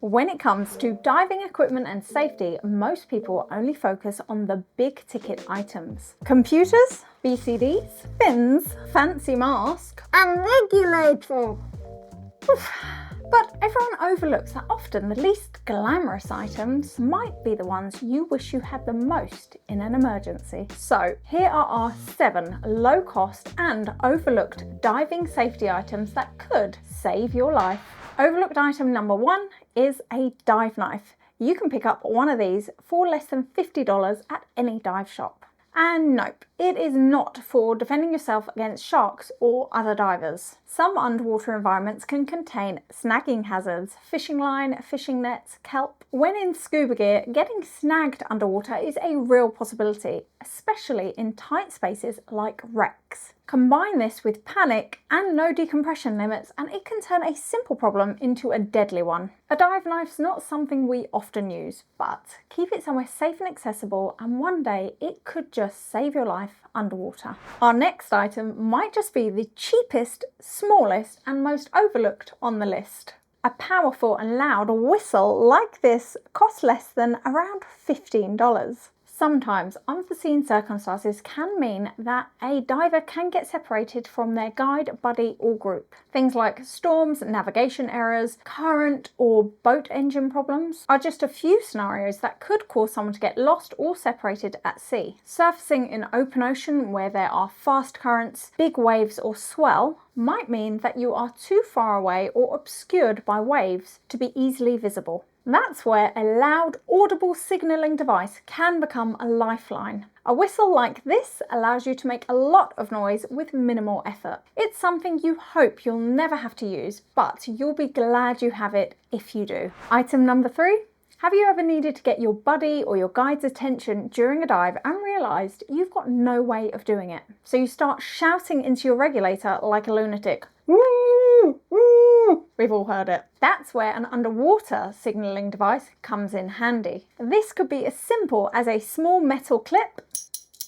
When it comes to diving equipment and safety, most people only focus on the big ticket items. Computers, BCDs, fins, fancy mask, and regulator. But everyone overlooks that often the least glamorous items might be the ones you wish you had the most in an emergency. So here are our 7 low-cost and overlooked diving safety items that could save your life. Overlooked item number 1 is a dive knife. You can pick up one of these for less than $50 at any dive shop. And nope, it is not for defending yourself against sharks or other divers. Some underwater environments can contain snagging hazards, fishing line, fishing nets, kelp. When in scuba gear, getting snagged underwater is a real possibility, especially in tight spaces like wrecks. Combine this with panic and no decompression limits and it can turn a simple problem into a deadly one. A dive knife's not something we often use, but keep it somewhere safe and accessible and one day it could just save your life underwater. Our next item might just be the cheapest, smallest and most overlooked on the list. A powerful and loud whistle like this costs less than around $15. Sometimes unforeseen circumstances can mean that a diver can get separated from their guide, buddy or group. Things like storms, navigation errors, current or boat engine problems are just a few scenarios that could cause someone to get lost or separated at sea. Surfacing in open ocean where there are fast currents, big waves or swell might mean that you are too far away or obscured by waves to be easily visible. That's where a loud, audible signalling device can become a lifeline. A whistle like this allows you to make a lot of noise with minimal effort. It's something you hope you'll never have to use, but you'll be glad you have it if you do. Item number 3. Have you ever needed to get your buddy or your guide's attention during a dive and realised you've got no way of doing it? So you start shouting into your regulator like a lunatic. Woo! Woo! We've all heard it. That's where an underwater signalling device comes in handy. This could be as simple as a small metal clip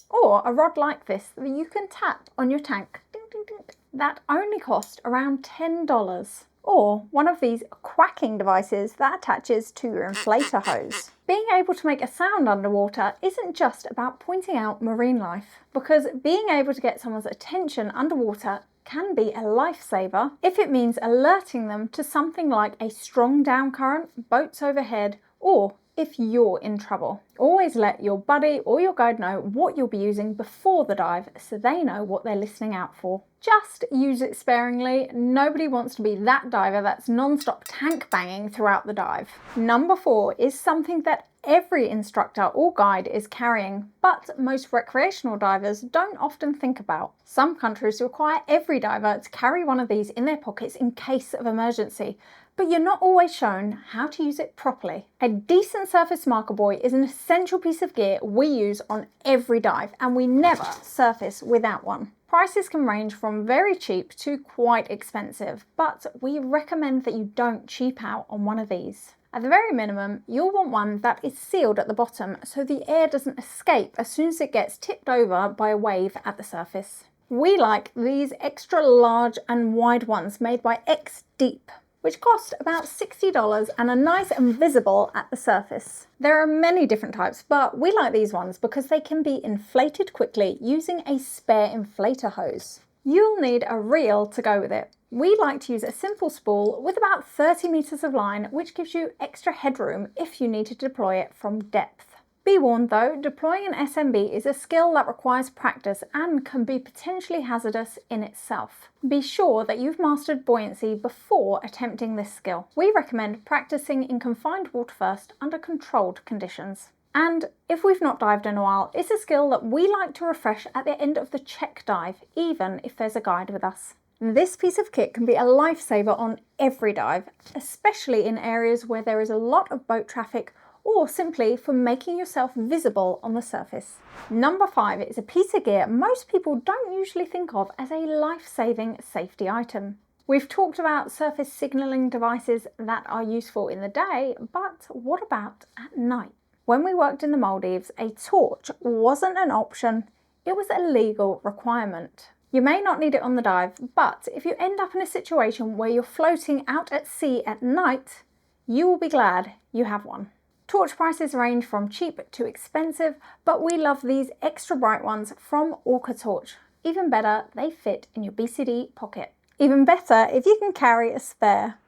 or a rod like this that you can tap on your tank. Ding, ding, ding. That only cost around $10. Or one of these quacking devices that attaches to your inflator hose. Being able to make a sound underwater isn't just about pointing out marine life, because being able to get someone's attention underwater can be a lifesaver if it means alerting them to something like a strong down current, boats overhead, or if you're in trouble. Always let your buddy or your guide know what you'll be using before the dive so they know what they're listening out for. Just use it sparingly. Nobody wants to be that diver that's non-stop tank banging throughout the dive. Number 4 is something that every instructor or guide is carrying, but most recreational divers don't often think about. Some countries require every diver to carry one of these in their pockets in case of emergency, but you're not always shown how to use it properly. A decent surface marker buoy is an essential piece of gear we use on every dive, and we never surface without one. Prices can range from very cheap to quite expensive, but we recommend that you don't cheap out on one of these. At the very minimum, you'll want one that is sealed at the bottom so the air doesn't escape as soon as it gets tipped over by a wave at the surface. We like these extra large and wide ones made by X Deep, which cost about $60 and are nice and visible at the surface. There are many different types, but we like these ones because they can be inflated quickly using a spare inflator hose. You'll need a reel to go with it. We like to use a simple spool with about 30 meters of line, which gives you extra headroom if you need to deploy it from depth. Be warned though, deploying an SMB is a skill that requires practice and can be potentially hazardous in itself. Be sure that you've mastered buoyancy before attempting this skill. We recommend practicing in confined water first under controlled conditions. And if we've not dived in a while, it's a skill that we like to refresh at the end of the check dive, even if there's a guide with us. This piece of kit can be a lifesaver on every dive, especially in areas where there is a lot of boat traffic or simply for making yourself visible on the surface. Number 5 is a piece of gear most people don't usually think of as a life-saving safety item. We've talked about surface signalling devices that are useful in the day, but what about at night? When we worked in the Maldives, a torch wasn't an option, it was a legal requirement. You may not need it on the dive, but if you end up in a situation where you're floating out at sea at night, you will be glad you have one. Torch prices range from cheap to expensive, but we love these extra bright ones from Orca Torch. Even better, they fit in your BCD pocket. Even better if you can carry a spare.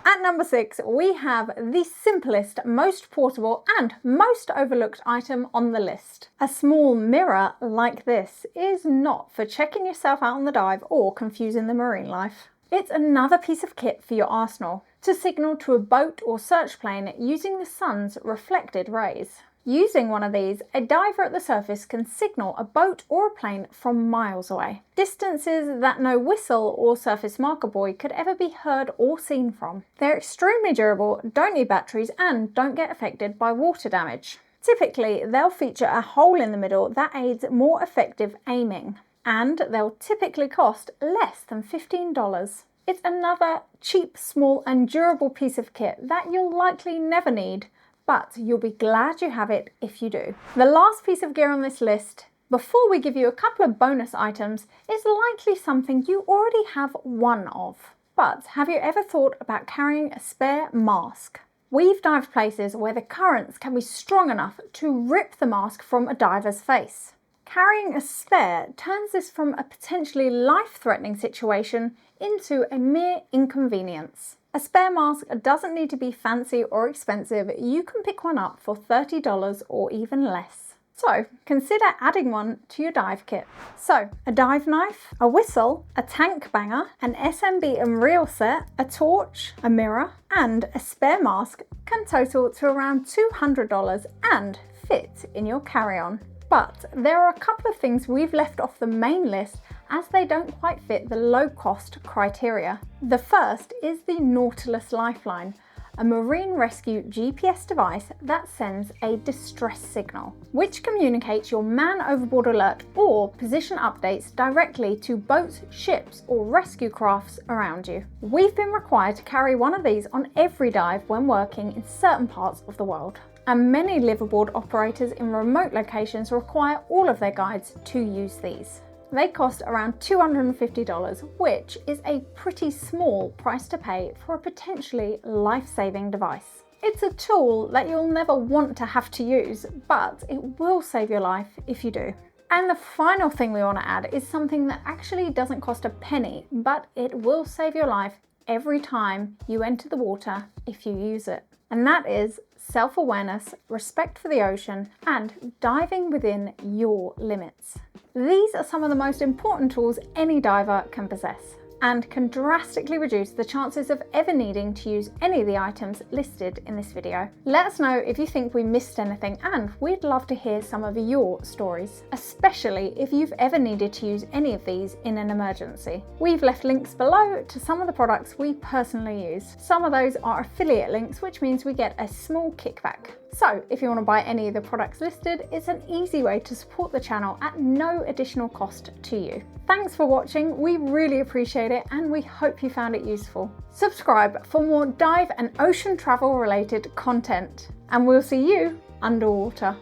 At number 6, we have the simplest, most portable and most overlooked item on the list. A small mirror like this is not for checking yourself out on the dive or confusing the marine life. It's another piece of kit for your arsenal to signal to a boat or search plane using the sun's reflected rays. Using one of these, a diver at the surface can signal a boat or a plane from miles away, distances that no whistle or surface marker buoy could ever be heard or seen from. They're extremely durable, don't need batteries, and don't get affected by water damage. Typically, they'll feature a hole in the middle that aids more effective aiming, and they'll typically cost less than $15. It's another cheap, small, and durable piece of kit that you'll likely never need, but you'll be glad you have it if you do. The last piece of gear on this list, before we give you a couple of bonus items, is likely something you already have one of. But have you ever thought about carrying a spare mask? We've dived places where the currents can be strong enough to rip the mask from a diver's face. Carrying a spare turns this from a potentially life-threatening situation into a mere inconvenience. A spare mask doesn't need to be fancy or expensive. You can pick one up for $30 or even less. So consider adding one to your dive kit. So a dive knife, a whistle, a tank banger, an SMB and reel set, a torch, a mirror, and a spare mask can total to around $200 and fit in your carry-on. But there are a couple of things we've left off the main list as they don't quite fit the low-cost criteria. The first is the Nautilus Lifeline, a marine rescue GPS device that sends a distress signal, which communicates your man overboard alert or position updates directly to boats, ships, or rescue crafts around you. We've been required to carry one of these on every dive when working in certain parts of the world. And many liveaboard operators in remote locations require all of their guides to use these. They cost around $250, which is a pretty small price to pay for a potentially life-saving device. It's a tool that you'll never want to have to use, but it will save your life if you do. And the final thing we want to add is something that actually doesn't cost a penny, but it will save your life every time you enter the water if you use it. And that is self-awareness, respect for the ocean, and diving within your limits. These are some of the most important tools any diver can possess and can drastically reduce the chances of ever needing to use any of the items listed in this video. Let us know if you think we missed anything, and we'd love to hear some of your stories, especially if you've ever needed to use any of these in an emergency. We've left links below to some of the products we personally use. Some of those are affiliate links, which means we get a small kickback. So if you want to buy any of the products listed, it's an easy way to support the channel at no additional cost to you. Thanks for watching, we really appreciate it, and we hope you found it useful. Subscribe for more dive and ocean travel related content, and we'll see you underwater.